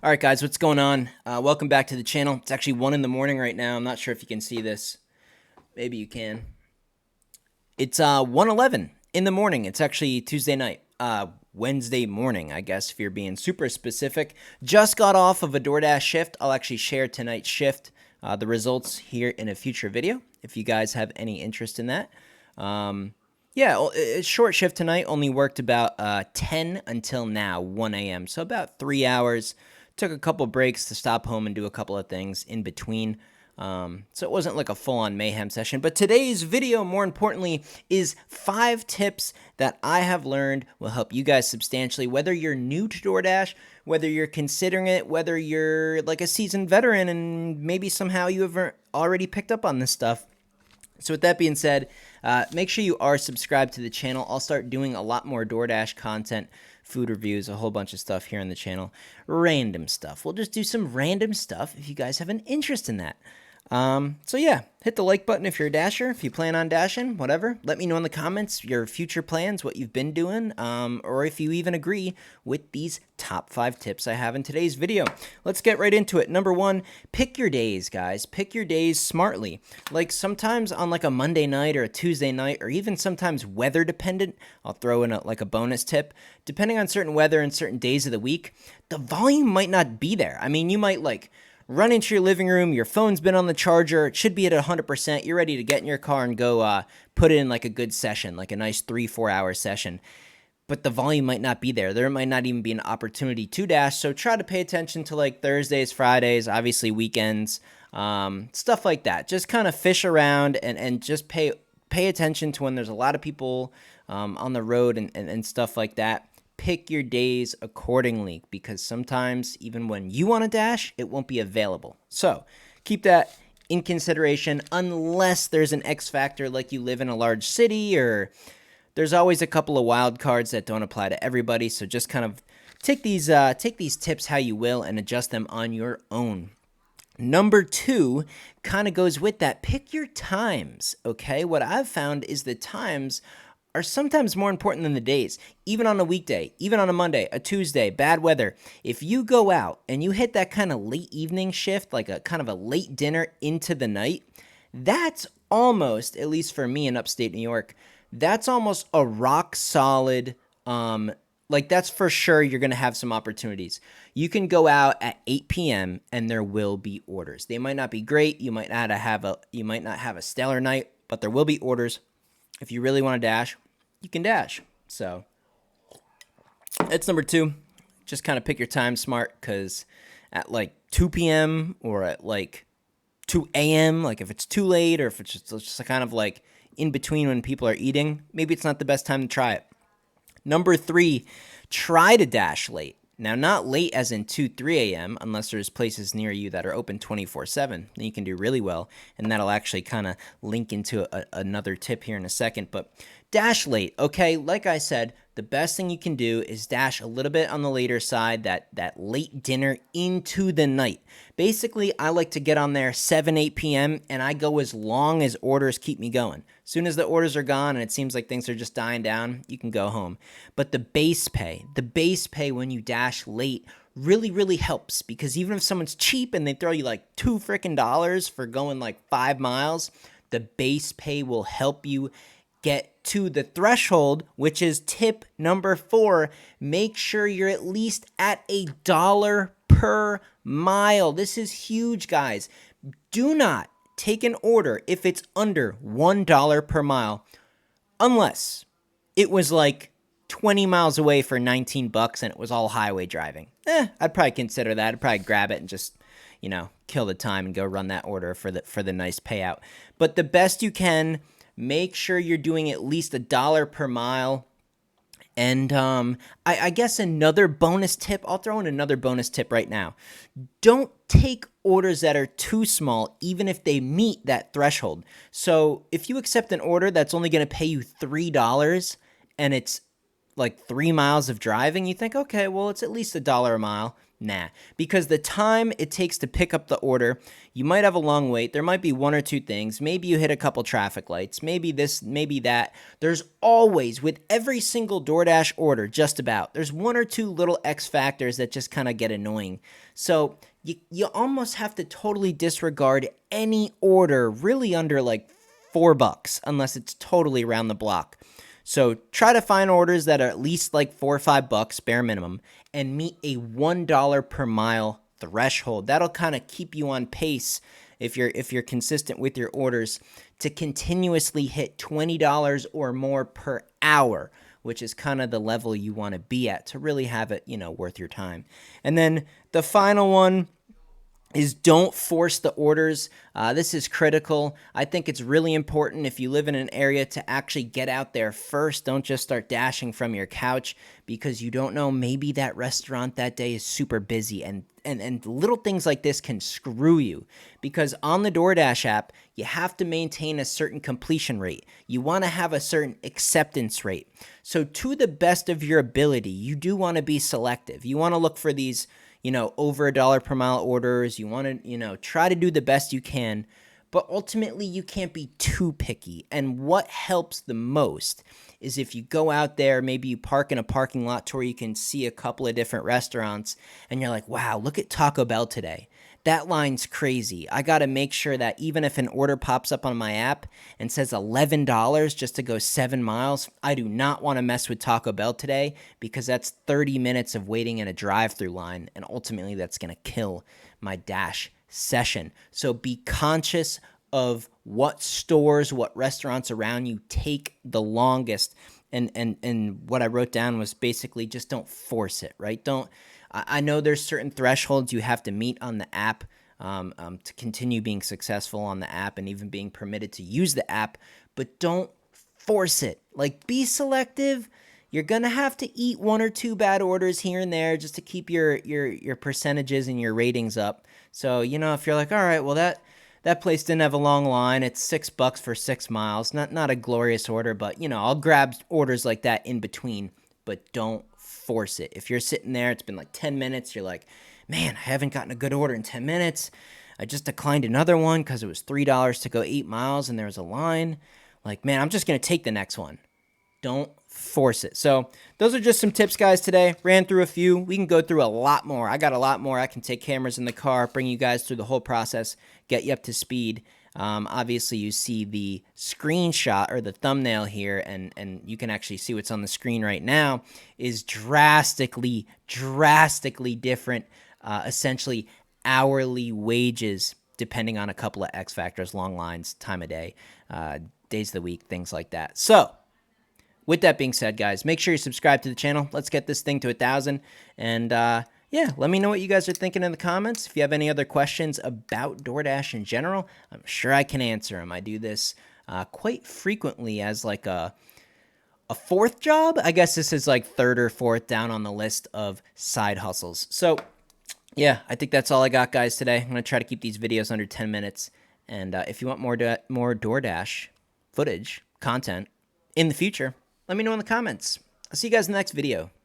All right, guys, what's going on? Welcome back to the channel. It's actually 1 in the morning right now. I'm not sure if you can see this. Maybe you can. It's 1:11 in the morning. It's actually Tuesday night. Wednesday morning, I guess, if you're being super specific. Just got off of a DoorDash shift. I'll actually share tonight's shift, the results here in a future video, if you guys have any interest in that. Yeah, a short shift tonight. Only worked about 10 until now, 1 a.m. So about 3 hours. Took a couple breaks to stop home and do a couple of things in between. So it wasn't like a full-on mayhem session. But today's video, more importantly, is 5 tips that I have learned will help you guys substantially, whether you're new to DoorDash, whether you're considering it, whether you're like a seasoned veteran and maybe somehow you have already picked up on this stuff. So with that being said, make sure you are subscribed to the channel. I'll start doing a lot more DoorDash content, food reviews, a whole bunch of stuff here on the channel. Random stuff. We'll just do some random stuff if you guys have an interest in that. So yeah, hit the like button if you're a dasher, if you plan on dashing, whatever. Let me know in the comments your future plans, what you've been doing, or if you even agree with these top 5 tips I have in today's video. Let's get right into it. Number 1, pick your days, guys. Pick your days smartly. Like sometimes on like a Monday night or a Tuesday night, or even sometimes weather dependent, I'll throw in like a bonus tip. Depending on certain weather and certain days of the week, the volume might not be there. I mean, you might like run into your living room, your phone's been on the charger, it should be at 100%, you're ready to get in your car and go put in like a good session, like a nice 3-4 hour session. But the volume might not be there. There might not even be an opportunity to dash, so try to pay attention to like Thursdays, Fridays, obviously weekends, stuff like that. Just kind of fish around and just pay attention to when there's a lot of people on the road and stuff like that. Pick your days accordingly, because sometimes even when you want to dash, it won't be available. So keep that in consideration, unless there's an X factor like you live in a large city, or there's always a couple of wild cards that don't apply to everybody. So just kind of take these tips how you will and adjust them on your own. Number 2 kind of goes with that. Pick your times, okay? What I've found is the times are sometimes more important than the days. Even on a weekday, even on a Monday, a Tuesday, bad weather. If you go out and you hit that kind of late evening shift, like a kind of a late dinner into the night, that's almost, at least for me in upstate New York, that's almost a rock solid, like that's for sure you're going to have some opportunities. You can go out at 8 p.m. and there will be orders. They might not be great. You might not have a stellar night, but there will be orders. If you really want to dash, you can dash. So that's number 2. Just kind of pick your time smart, because at like 2 p.m. or at like 2 a.m., like if it's too late or if it's just kind of like in between when people are eating, maybe it's not the best time to try it. Number 3, try to dash late. Now, not late as in 2, 3 a.m., unless there's places near you that are open 24/7. Then you can do really well, and that'll actually kind of link into another tip here in a second. But dash late, okay? Like I said, the best thing you can do is dash a little bit on the later side, that late dinner into the night. Basically, I like to get on there 7, 8 p.m., and I go as long as orders keep me going. As soon as the orders are gone and it seems like things are just dying down, you can go home. But the base pay when you dash late really, really helps, because even if someone's cheap and they throw you like $2 freaking for going like 5 miles, the base pay will help you get to the threshold, which is tip number 4. Make sure you're at least at $1 per mile. This is huge, guys. Do not take an order if it's under $1 per mile, unless it was like 20 miles away for $19 and it was all highway driving. I'd probably consider that. I'd probably grab it and just, kill the time and go run that order for the nice payout. But the best you can, make sure you're doing at least $1 per mile. And I guess another bonus tip, I'll throw in another bonus tip right now. Don't take orders that are too small, even if they meet that threshold. So if you accept an order that's only going to pay you $3 and it's like 3 miles of driving, you think, okay, well, it's at least $1 a mile. Nah, because the time it takes to pick up the order, you might have a long wait. There might be one or two things. Maybe you hit a couple traffic lights. Maybe this, maybe that. There's always, with every single DoorDash order, just about, there's one or two little X factors that just kind of get annoying. So you almost have to totally disregard any order really under like $4, unless it's totally around the block. So try to find orders that are at least like $4 or $5 bare minimum and meet a $1 per mile threshold. That'll kind of keep you on pace if you're consistent with your orders to continuously hit $20 or more per hour, which is kind of the level you want to be at to really have it, worth your time. And then the final one is don't force the orders. This is critical. I think it's really important if you live in an area to actually get out there first. Don't just start dashing from your couch because you don't know, maybe that restaurant that day is super busy, and little things like this can screw you because on the DoorDash app, you have to maintain a certain completion rate. You want to have a certain acceptance rate. So to the best of your ability, you do want to be selective. You want to look for these over $1 per mile orders. You want to, try to do the best you can, but ultimately you can't be too picky. And what helps the most is if you go out there, maybe you park in a parking lot to where you can see a couple of different restaurants and you're like, wow, look at Taco Bell today. That line's crazy. I got to make sure that even if an order pops up on my app and says $11 just to go 7 miles, I do not want to mess with Taco Bell today because that's 30 minutes of waiting in a drive-through line, and ultimately that's going to kill my Dash session. So be conscious of what stores, what restaurants around you take the longest. And what I wrote down was basically just don't force it, right? I know there's certain thresholds you have to meet on the app to continue being successful on the app and even being permitted to use the app, but don't force it. Like, be selective. You're going to have to eat one or two bad orders here and there just to keep your percentages and your ratings up. So, if you're like, all right, well, that place didn't have a long line. It's $6 for 6 miles. Not a glorious order, but, I'll grab orders like that in between, but don't force it. If you're sitting there, it's been like 10 minutes, you're like, man, I haven't gotten a good order in 10 minutes. I just declined another one because it was $3 to go 8 miles and there was a line. Like, man, I'm just going to take the next one. Don't force it. So those are just some tips, guys, today. Ran through a few. We can go through a lot more. I got a lot more. I can take cameras in the car, bring you guys through the whole process, get you up to speed. Obviously, you see the screenshot or the thumbnail here, and you can actually see what's on the screen right now is drastically different, essentially hourly wages, depending on a couple of X factors, long lines, time of day, days of the week, things like that. So with that being said, guys, make sure you subscribe to the channel. Let's get this thing to 1,000. And yeah, let me know what you guys are thinking in the comments. If you have any other questions about DoorDash in general, I'm sure I can answer them. I do this quite frequently as like a fourth job. I guess this is like third or fourth down on the list of side hustles. So yeah, I think that's all I got, guys, today. I'm going to try to keep these videos under 10 minutes. And if you want more DoorDash footage, content in the future, let me know in the comments. I'll see you guys in the next video.